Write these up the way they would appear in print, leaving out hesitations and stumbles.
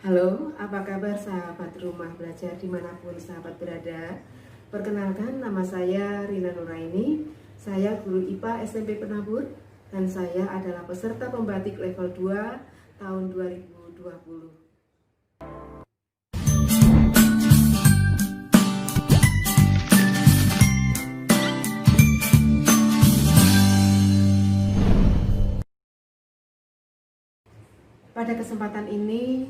Halo, apa kabar sahabat rumah belajar dimanapun sahabat berada? Perkenalkan, nama saya Rina Nuraini. Saya guru IPA SMP Penabur dan saya adalah peserta pembatik level 2 tahun 2020. Pada kesempatan ini,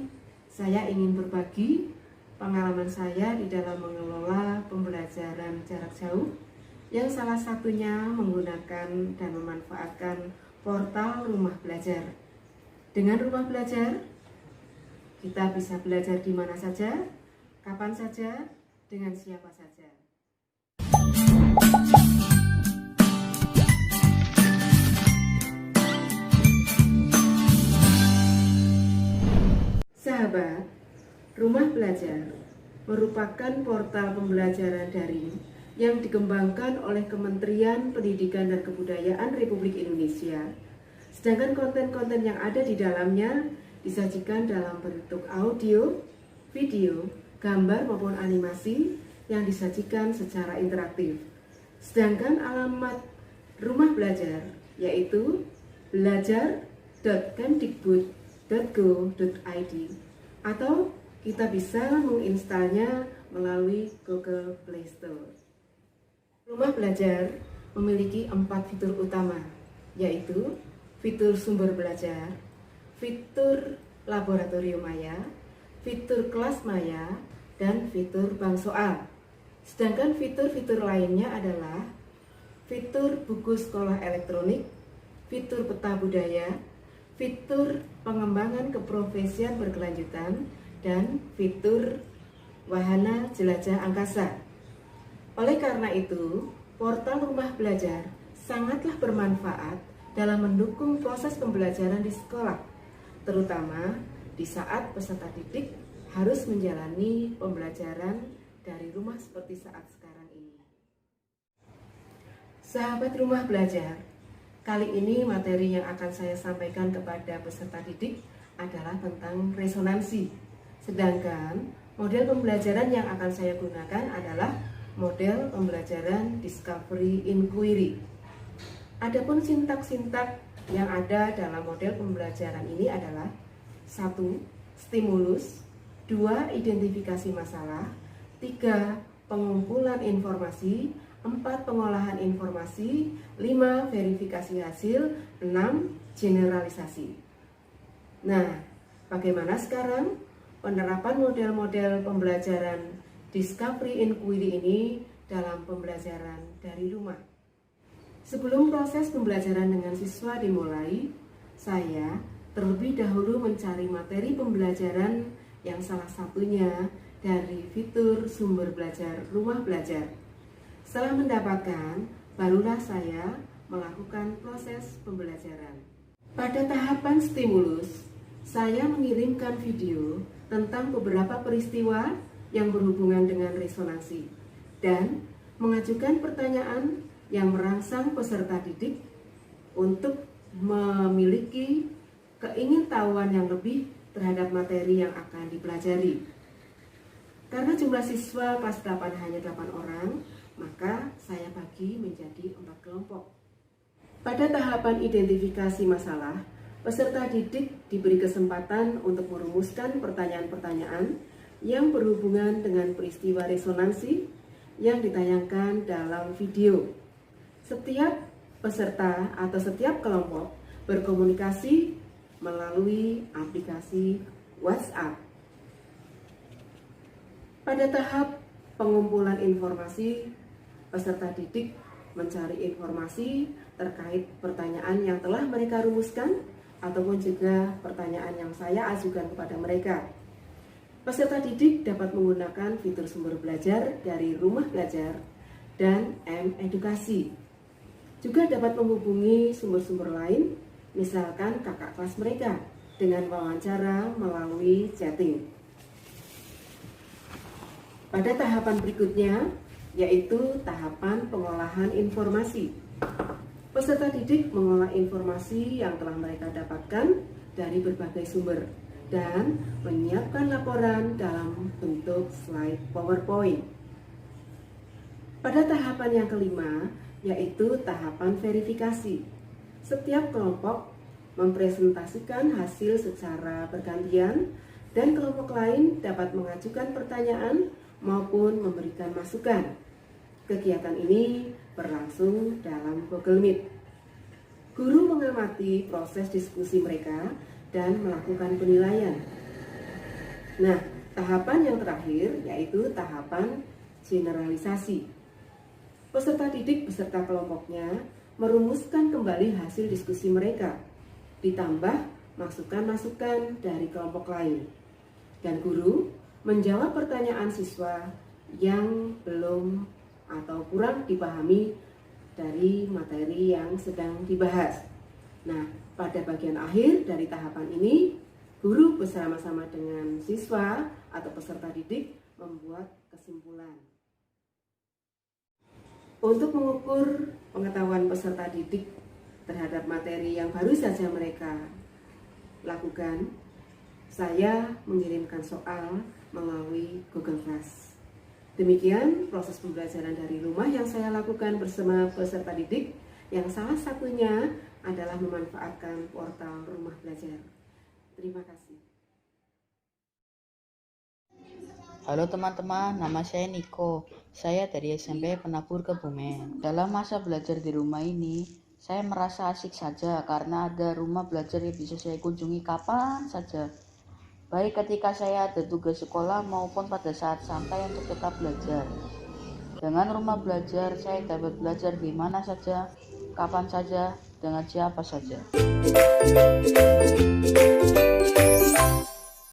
saya ingin berbagi pengalaman saya di dalam mengelola pembelajaran jarak jauh yang salah satunya menggunakan dan memanfaatkan portal rumah belajar. Dengan rumah belajar, kita bisa belajar di mana saja, kapan saja, dengan siapa saja. Sahabat, rumah belajar merupakan portal pembelajaran daring yang dikembangkan oleh Kementerian Pendidikan dan Kebudayaan Republik Indonesia. Sedangkan konten-konten yang ada di dalamnya disajikan dalam bentuk audio, video, gambar maupun animasi yang disajikan secara interaktif. Sedangkan alamat rumah belajar yaitu belajar.kemdikbud.go.id atau kita bisa menginstalnya melalui Google Play Store. Rumah belajar memiliki 4 fitur utama, yaitu fitur sumber belajar, fitur laboratorium maya, fitur kelas maya, dan fitur bank soal. Sedangkan fitur-fitur lainnya adalah fitur buku sekolah elektronik, fitur peta budaya, fitur pengembangan keprofesian berkelanjutan, dan fitur wahana jelajah angkasa. Oleh karena itu, portal rumah belajar sangatlah bermanfaat dalam mendukung proses pembelajaran di sekolah, terutama di saat peserta didik harus menjalani pembelajaran dari rumah seperti saat sekarang ini. Sahabat rumah belajar, kali ini materi yang akan saya sampaikan kepada peserta didik adalah tentang resonansi. Sedangkan model pembelajaran yang akan saya gunakan adalah model pembelajaran Discovery Inquiry. Adapun sintak-sintak yang ada dalam model pembelajaran ini adalah 1. Stimulus, 2. Identifikasi masalah, 3. Pengumpulan informasi, 4. Pengolahan informasi, 5. Verifikasi hasil, 6. Generalisasi. Nah, bagaimana sekarang penerapan model-model pembelajaran Discovery Inquiry ini dalam pembelajaran dari rumah? Sebelum proses pembelajaran dengan siswa dimulai, saya terlebih dahulu mencari materi pembelajaran yang salah satunya dari fitur sumber belajar rumah belajar. Setelah mendapatkan, barulah saya melakukan proses pembelajaran. Pada tahapan stimulus, saya mengirimkan video tentang beberapa peristiwa yang berhubungan dengan resonansi dan mengajukan pertanyaan yang merangsang peserta didik untuk memiliki keingintahuan yang lebih terhadap materi yang akan dipelajari. Karena jumlah siswa kelas 8 hanya 8 orang, maka saya bagi menjadi 4 kelompok. Pada tahapan identifikasi masalah, peserta didik diberi kesempatan untuk merumuskan pertanyaan-pertanyaan yang berhubungan dengan peristiwa resonansi yang ditayangkan dalam video. Setiap peserta atau setiap kelompok berkomunikasi melalui aplikasi WhatsApp. Pada tahap pengumpulan informasi, peserta didik mencari informasi terkait pertanyaan yang telah mereka rumuskan ataupun juga pertanyaan yang saya ajukan kepada mereka. Peserta didik dapat menggunakan fitur sumber belajar dari rumah belajar dan M-Edukasi. Juga dapat menghubungi sumber-sumber lain, misalkan kakak kelas mereka, dengan wawancara melalui chatting. Pada tahapan berikutnya, yaitu tahapan pengolahan informasi. Peserta didik mengolah informasi yang telah mereka dapatkan dari berbagai sumber, dan menyiapkan laporan dalam bentuk slide PowerPoint. Pada tahapan yang kelima, yaitu tahapan verifikasi. Setiap kelompok mempresentasikan hasil secara bergantian dan kelompok lain dapat mengajukan pertanyaan maupun memberikan masukan. Kegiatan ini berlangsung dalam Google Meet. Guru mengamati proses diskusi mereka dan melakukan penilaian. Nah, tahapan yang terakhir yaitu tahapan generalisasi. Peserta didik beserta kelompoknya merumuskan kembali hasil diskusi mereka, ditambah masukan-masukan dari kelompok lain. Dan guru menjawab pertanyaan siswa yang belum atau kurang dipahami dari materi yang sedang dibahas. Nah, pada bagian akhir dari tahapan ini, guru bersama-sama dengan siswa atau peserta didik membuat kesimpulan. Untuk mengukur pengetahuan peserta didik terhadap materi yang baru saja mereka lakukan, saya mengirimkan soal melalui Google Class. Demikian proses pembelajaran dari rumah yang saya lakukan bersama peserta didik, yang salah satunya adalah memanfaatkan portal Rumah Belajar. Terima kasih. Halo teman-teman, nama saya Niko. Saya dari SMP Penabur Kebumen. Dalam masa belajar di rumah ini, saya merasa asik saja karena ada rumah belajar yang bisa saya kunjungi kapan saja. Baik ketika saya ada tugas sekolah maupun pada saat santai untuk tetap belajar. Dengan rumah belajar, saya dapat belajar di mana saja, kapan saja, dengan siapa saja.